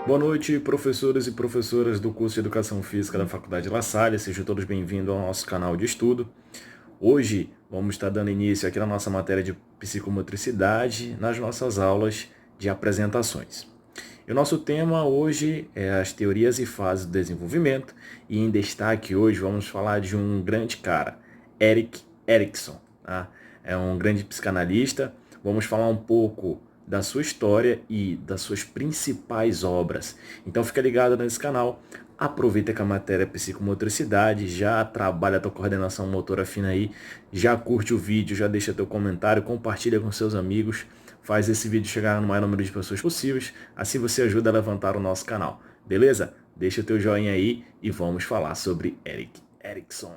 Boa noite, professores e professoras do curso de Educação Física da Faculdade La Salle. Sejam todos bem-vindos ao nosso canal de estudo. Hoje vamos estar dando início aqui na nossa matéria de psicomotricidade, nas nossas aulas de apresentações. E o nosso tema hoje é as teorias e fases do desenvolvimento, e em destaque hoje vamos falar de um grande cara, Erik Erikson. Tá? É um grande psicanalista. Vamos falar um pouco da sua história e das suas principais obras. Então fica ligado nesse canal, aproveita que a matéria é psicomotricidade, já trabalha a tua coordenação motora fina aí, já curte o vídeo, já deixa teu comentário, compartilha com seus amigos, faz esse vídeo chegar no maior número de pessoas possíveis, assim você ajuda a levantar o nosso canal, beleza? Deixa o teu joinha aí e vamos falar sobre Erik Erikson.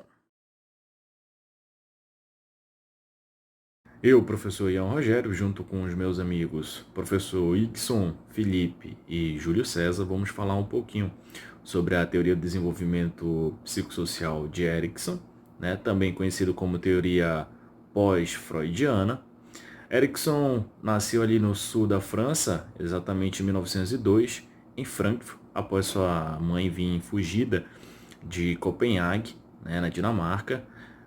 Eu, professor Ian Rogério, junto com os meus amigos professor Ixon, Felipe e Júlio César, vamos falar um pouquinho sobre a teoria do desenvolvimento psicossocial de Erikson, né, também conhecido como teoria pós-freudiana. Erikson nasceu ali no sul da França, exatamente em 1902, em Frankfurt, após sua mãe vir fugida de Copenhague, né, na Dinamarca.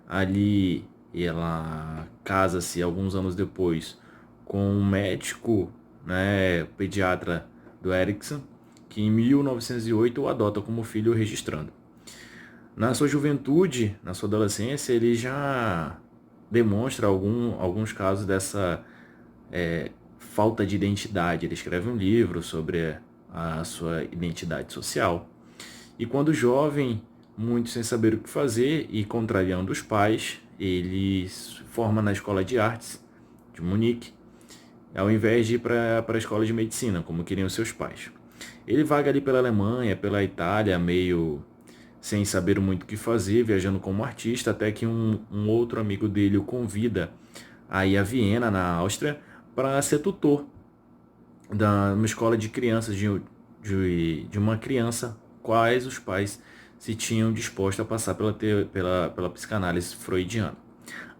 Ali ela casa-se alguns anos depois com um médico, né, pediatra do Erikson, que em 1908 o adota como filho registrando. Na sua juventude, na sua adolescência, ele já demonstra alguns casos dessa falta de identidade. Ele escreve um livro sobre a sua identidade social. E quando jovem, muito sem saber o que fazer e contrariando os pais, ele se forma na Escola de Artes de Munique, ao invés de ir para a escola de medicina, como queriam seus pais. Ele vaga ali pela Alemanha, pela Itália, meio sem saber muito o que fazer, viajando como artista, até que um outro amigo dele o convida a ir a Viena, na Áustria, para ser tutor de uma escola de crianças, de uma criança, quais os pais se tinham disposto a passar pela psicanálise freudiana.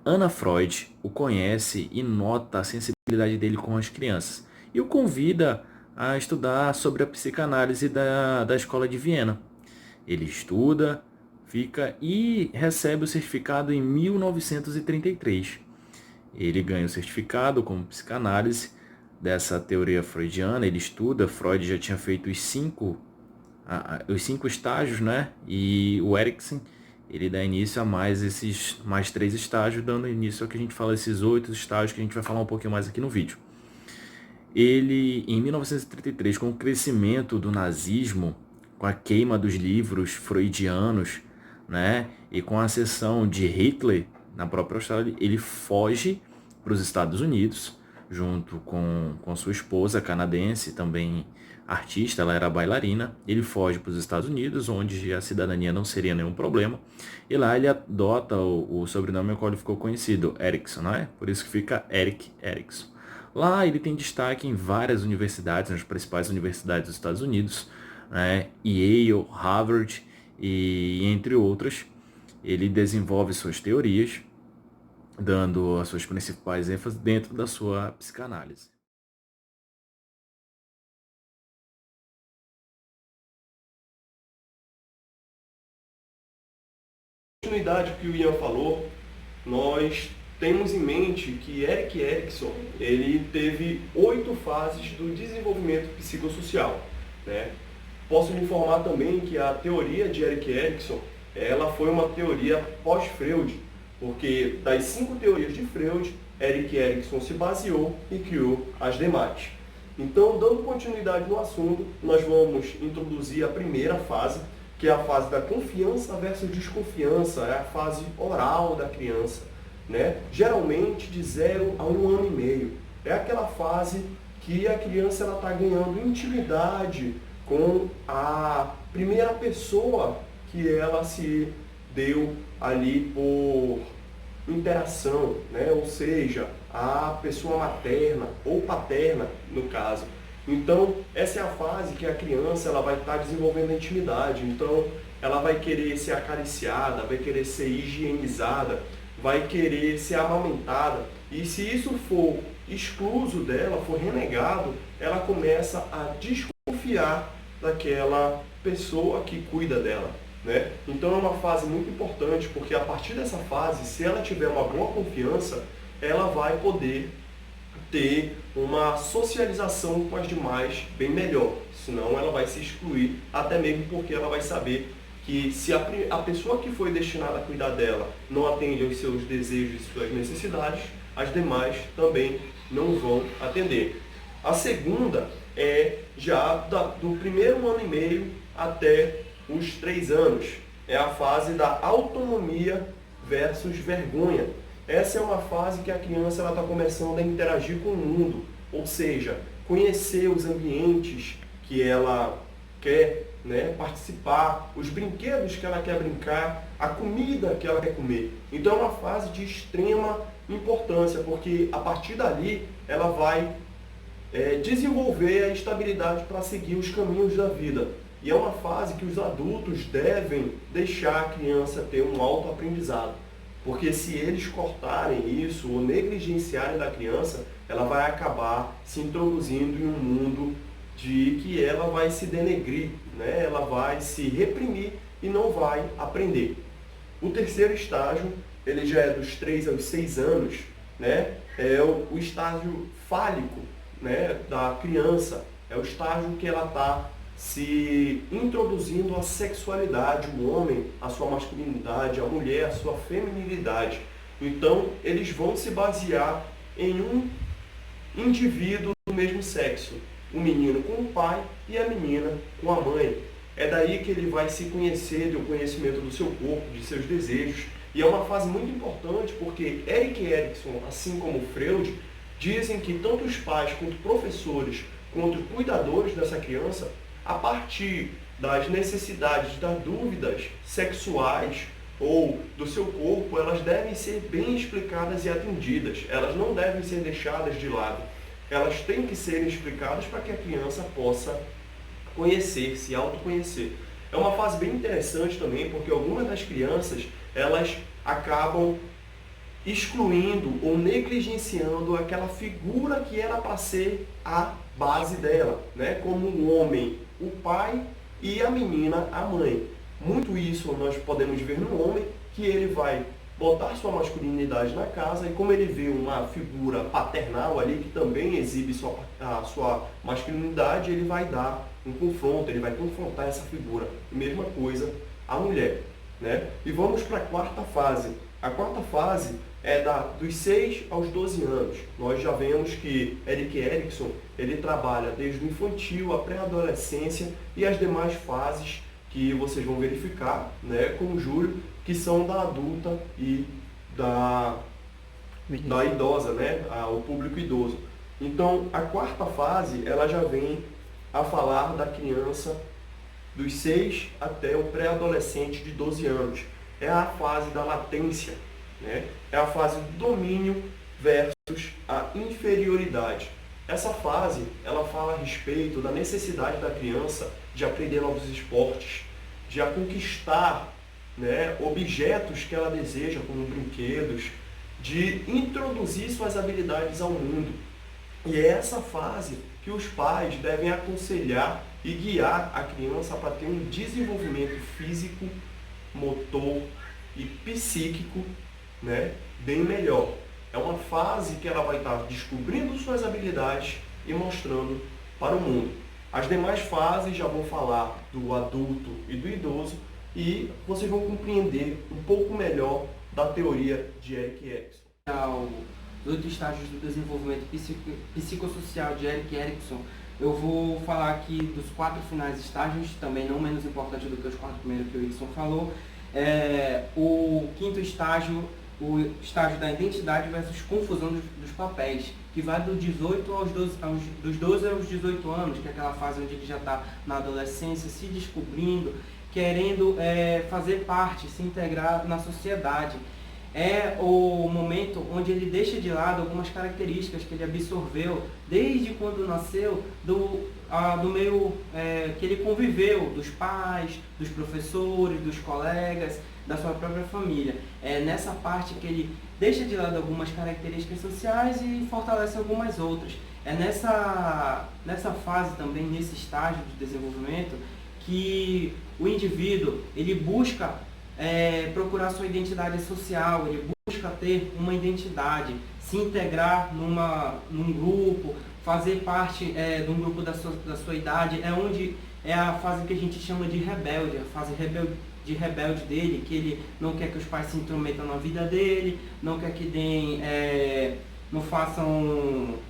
Anna Freud o conhece e nota a sensibilidade dele com as crianças e o convida a estudar sobre a psicanálise da escola de Viena. Ele estuda, fica e recebe o certificado em 1933. Ele ganha o certificado como psicanálise dessa teoria freudiana. Ele estuda, Freud já tinha feito os cinco estágios, né? E o Erikson, ele dá início a mais 3 estágios, dando início ao que a gente fala, esses 8 estágios que a gente vai falar um pouquinho mais aqui no vídeo. Ele, em 1933, com o crescimento do nazismo, com a queima dos livros freudianos, né, e com a ascensão de Hitler na própria Austrália, ele foge para os Estados Unidos, junto com sua esposa canadense, também artista, ela era bailarina. Ele foge para os Estados Unidos, onde a cidadania não seria nenhum problema, e lá ele adota o sobrenome ao qual ele ficou conhecido, Erikson, né? Por isso que fica Erik Erikson. Lá ele tem destaque em várias universidades, nas principais universidades dos Estados Unidos, né? Yale, Harvard e entre outras. Ele desenvolve suas teorias, dando as suas principais ênfases dentro da sua psicanálise. Continuidade que o Ian falou, nós temos em mente que Erik Erikson ele teve 8 fases do desenvolvimento psicossocial, né? Posso lhe informar também que a teoria de Erik Erikson ela foi uma teoria pós-Freud, porque das 5 teorias de Freud, Erik Erikson se baseou e criou as demais. Então, dando continuidade no assunto, nós vamos introduzir a primeira fase, que é a fase da confiança versus desconfiança, é a fase oral da criança, né? Geralmente de 0 a 1 ano e meio. É aquela fase que a criança está ganhando intimidade com a primeira pessoa que ela se deu ali por interação, né? Ou seja, a pessoa materna ou paterna, no caso. Então, essa é a fase que a criança ela vai estar desenvolvendo a intimidade. Então, ela vai querer ser acariciada, vai querer ser higienizada, vai querer ser amamentada. E se isso for excluso dela, for renegado, ela começa a desconfiar daquela pessoa que cuida dela, né? Então é uma fase muito importante, porque a partir dessa fase, se ela tiver uma boa confiança, ela vai poder ter uma socialização com as demais bem melhor. Senão ela vai se excluir, até mesmo porque ela vai saber que se a pessoa que foi destinada a cuidar dela não atende aos seus desejos e suas necessidades, as demais também não vão atender. A segunda é já do primeiro ano e meio até os 3 anos. É a fase da autonomia versus vergonha. Essa é uma fase que a criança está começando a interagir com o mundo, ou seja, conhecer os ambientes que ela quer, né, participar, os brinquedos que ela quer brincar, a comida que ela quer comer. Então é uma fase de extrema importância, porque a partir dali ela vai desenvolver a estabilidade para seguir os caminhos da vida. E é uma fase que os adultos devem deixar a criança ter um autoaprendizado. Porque se eles cortarem isso ou negligenciarem da criança, ela vai acabar se introduzindo em um mundo de que ela vai se denegrir, né? Ela vai se reprimir e não vai aprender. O terceiro estágio, ele já é dos 3 aos 6 anos, né? É o estágio fálico, né, da criança. É o estágio que ela está se introduzindo a sexualidade, o homem, a sua masculinidade, a mulher, a sua feminilidade. Então, eles vão se basear em um indivíduo do mesmo sexo, o menino com o pai e a menina com a mãe. É daí que ele vai se conhecer, ter o conhecimento do seu corpo, de seus desejos. E é uma fase muito importante porque Erik Erikson, assim como Freud, dizem que tanto os pais quanto professores, quanto cuidadores dessa criança, a partir das necessidades, das dúvidas sexuais ou do seu corpo, elas devem ser bem explicadas e atendidas. Elas não devem ser deixadas de lado. Elas têm que ser explicadas para que a criança possa conhecer, se autoconhecer. É uma fase bem interessante também, porque algumas das crianças, elas acabam excluindo ou negligenciando aquela figura que era para ser a base dela, né? Como o homem, o pai, e a menina, a mãe. Muito isso nós podemos ver no homem, que ele vai botar sua masculinidade na casa e como ele vê uma figura paternal ali que também exibe a sua masculinidade, ele vai dar um confronto, ele vai confrontar essa figura. Mesma coisa a mulher, né? E vamos para a quarta fase. A quarta fase é dos 6 aos 12 anos. Nós já vemos que Erik Erikson, ele trabalha desde o infantil, a pré-adolescência e as demais fases que vocês vão verificar, né, com o Júlio, que são da adulta e da idosa, né, o público idoso. Então, a quarta fase, ela já vem a falar da criança dos 6 até o pré-adolescente de 12 anos. É a fase da latência, né? É a fase do domínio versus a inferioridade. Essa fase, ela fala a respeito da necessidade da criança de aprender novos esportes, de a conquistar, né, objetos que ela deseja, como brinquedos, de introduzir suas habilidades ao mundo. E é essa fase que os pais devem aconselhar e guiar a criança para ter um desenvolvimento físico, motor e psíquico, né, bem melhor. É uma fase que ela vai estar descobrindo suas habilidades e mostrando para o mundo. As demais fases já vão falar do adulto e do idoso e vocês vão compreender um pouco melhor da teoria de Erik Erikson. Os outros estágios do desenvolvimento psicossocial de Erik Erikson, eu vou falar aqui dos 4 finais estágios, também não menos importante do que os 4 primeiros que o Wilson falou. O quinto estágio, o estágio da identidade versus confusão dos papéis, que vai dos 12 aos 18 anos, que é aquela fase onde ele já está na adolescência, se descobrindo, querendo fazer parte, se integrar na sociedade. É o momento onde ele deixa de lado algumas características que ele absorveu desde quando nasceu do meio que ele conviveu, dos pais, dos professores, dos colegas, da sua própria família. É nessa parte que ele deixa de lado algumas características sociais e fortalece algumas outras. É nessa fase também, nesse estágio de desenvolvimento, que o indivíduo ele busca procurar sua identidade social, ele busca ter uma identidade, se integrar num grupo, fazer parte de um grupo da sua idade, onde é a fase que a gente chama de rebelde, a fase rebelde dele, que ele não quer que os pais se intrometam na vida dele, não quer que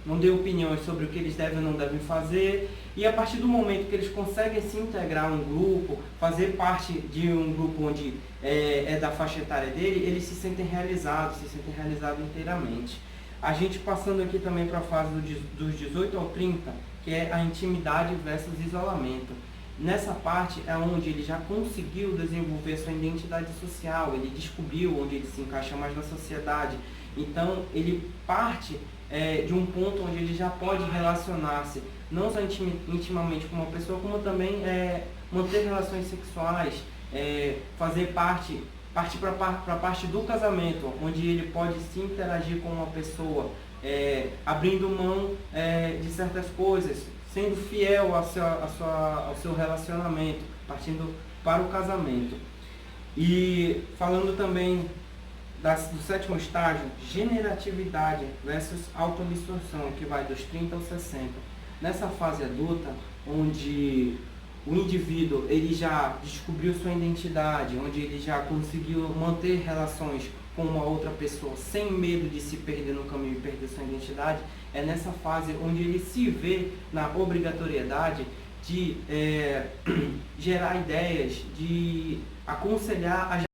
não dê opiniões sobre o que eles devem ou não devem fazer. E a partir do momento que eles conseguem se integrar a um grupo, fazer parte de um grupo onde é da faixa etária dele, eles se sentem realizados inteiramente. A gente passando aqui também para a fase dos 18 ao 30, que é a intimidade versus isolamento. Nessa parte é onde ele já conseguiu desenvolver sua identidade social, ele descobriu onde ele se encaixa mais na sociedade. Então ele parte de um ponto onde ele já pode relacionar-se, não só intimamente com uma pessoa, como também manter relações sexuais, partir para a parte do casamento, onde ele pode se interagir com uma pessoa, abrindo mão de certas coisas, sendo fiel ao seu relacionamento, partindo para o casamento. E falando também do sétimo estágio, generatividade versus autodistorção, que vai dos 30 aos 60. Nessa fase adulta, onde o indivíduo ele já descobriu sua identidade, onde ele já conseguiu manter relações com uma outra pessoa sem medo de se perder no caminho e perder sua identidade, é nessa fase onde ele se vê na obrigatoriedade de gerar ideias, de aconselhar a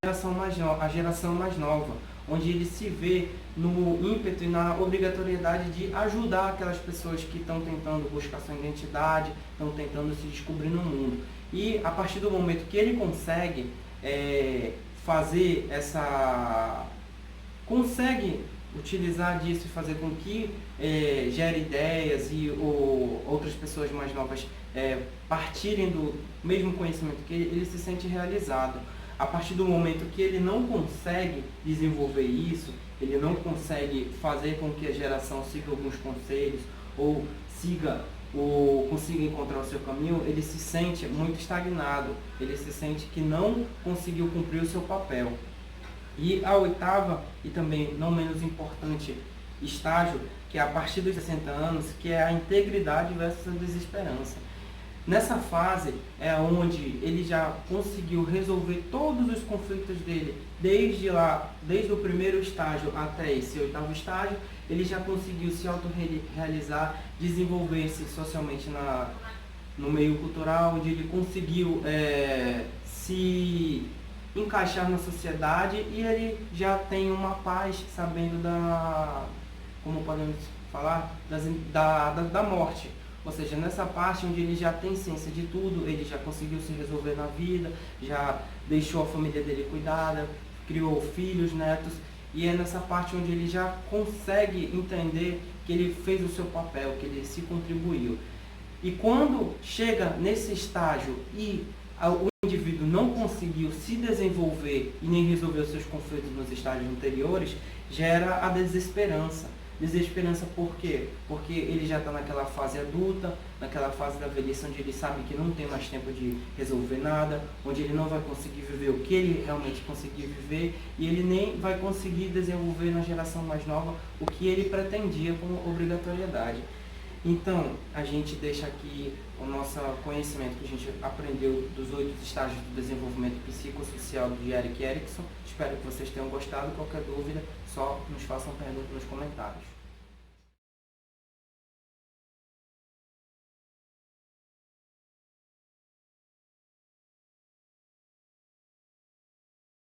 geração mais nova, onde ele se vê no ímpeto e na obrigatoriedade de ajudar aquelas pessoas que estão tentando buscar sua identidade, estão tentando se descobrir no mundo. E a partir do momento que ele consegue consegue utilizar disso e fazer com que gere ideias e outras pessoas mais novas partirem do mesmo conhecimento que ele se sente realizado. A partir do momento que ele não consegue desenvolver isso, ele não consegue fazer com que a geração siga alguns conselhos ou consiga encontrar o seu caminho, ele se sente muito estagnado, ele se sente que não conseguiu cumprir o seu papel. E a oitava, e também não menos importante, estágio, que é a partir dos 60 anos, que é a integridade versus a desesperança. Nessa fase é onde ele já conseguiu resolver todos os conflitos dele, desde o primeiro estágio até esse oitavo estágio, ele já conseguiu se autorrealizar, desenvolver-se socialmente no meio cultural, onde ele conseguiu se encaixar na sociedade e ele já tem uma paz sabendo como podemos falar, da morte. Ou seja, nessa parte onde ele já tem ciência de tudo, ele já conseguiu se resolver na vida, já deixou a família dele cuidada, criou filhos, netos, e é nessa parte onde ele já consegue entender que ele fez o seu papel, que ele se contribuiu. E quando chega nesse estágio e o indivíduo não conseguiu se desenvolver e nem resolver os seus conflitos nos estágios anteriores, gera a desesperança. Desesperança por quê? Porque ele já está naquela fase adulta, naquela fase da velhice onde ele sabe que não tem mais tempo de resolver nada, onde ele não vai conseguir viver o que ele realmente conseguir viver e ele nem vai conseguir desenvolver na geração mais nova o que ele pretendia como obrigatoriedade. Então, a gente deixa aqui o nosso conhecimento que a gente aprendeu dos 8 estágios do desenvolvimento psicossocial de Erik Erikson. Espero que vocês tenham gostado. Qualquer dúvida, só nos façam pergunta nos comentários.